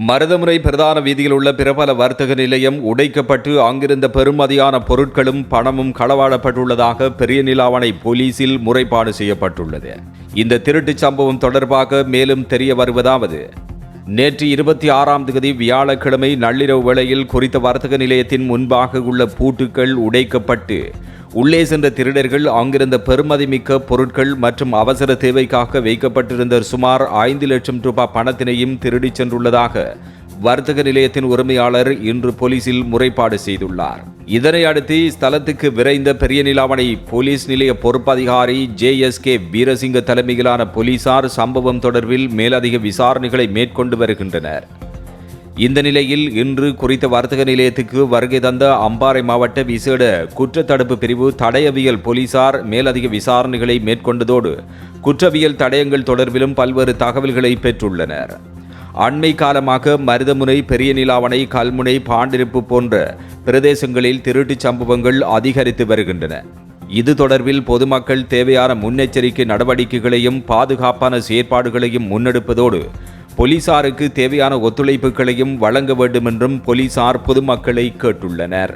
மருதமுனை பிரதான வீதியில் உள்ள பிரபல வர்த்தக நிலையம் உடைக்கப்பட்டு அங்கிருந்த பெறுமதியான பொருட்களும் பணமும் களவாடப்பட்டுள்ளதாக பெரியநிலாவணை போலீசில் முறைப்பாடு செய்யப்பட்டுள்ளது. இந்த திருட்டுச் சம்பவம் தொடர்பாக மேலும் தெரிய வருவதாவது, நேற்று 26ஆம் தேதி வியாழக்கிழமை நள்ளிரவு வேளையில் குறித்த வர்த்தக நிலையத்தின் முன்பாக உள்ள பூட்டுக்கள் உடைக்கப்பட்டு உள்ளே சென்ற திருடர்கள் அங்கிருந்த பெறுமதிமிக்க பொருட்கள் மற்றும் அவசர தேவைக்காக வைக்கப்பட்டிருந்த சுமார் 5 லட்சம் ரூபாய் பணத்தினையும் திருடிச் சென்றுள்ளதாக வர்த்தக நிலையத்தின் உரிமையாளர் இன்று போலீசில் முறைப்பாடு செய்துள்ளார். இதனை அடுத்து ஸ்தலத்துக்கு விரைந்த பெரியநிலாவணை போலீஸ் நிலைய பொறுப்பதிகாரி JSK வீரசிங்க தலைமையிலான போலீசார் சம்பவம் தொடர்பில் மேலதிக விசாரணைகளை மேற்கொண்டு வருகின்றனர். இந்த நிலையில் இன்று குறித்த வர்த்தக நிலையத்துக்கு வருகை தந்த அம்பாறை மாவட்ட விசேட குற்றத்தடுப்பு பிரிவு தடயவியல் போலீசார் மேலதிக விசாரணைகளை மேற்கொண்டதோடு குற்றவியல் தடயங்கள் தொடர்பிலும் பல்வேறு தகவல்களை பெற்றுள்ளனர். அண்மை காலமாக மருதமுனை, பெரியநிலாவணை, கல்முனை, பாண்டிருப்பு போன்ற பிரதேசங்களில் திருட்டுச் சம்பவங்கள் அதிகரித்து வருகின்றன. இது தொடர்பில் பொதுமக்கள் தேவையான முன்னெச்சரிக்கை நடவடிக்கைகளையும் பாதுகாப்பான செயற்பாடுகளையும் முன்னெடுப்பதோடு போலீசாருக்கு தேவையான ஒத்துழைப்புகளையும் வழங்க வேண்டும் என்றும் போலீசார் பொதுமக்களை கேட்டுள்ளனர்.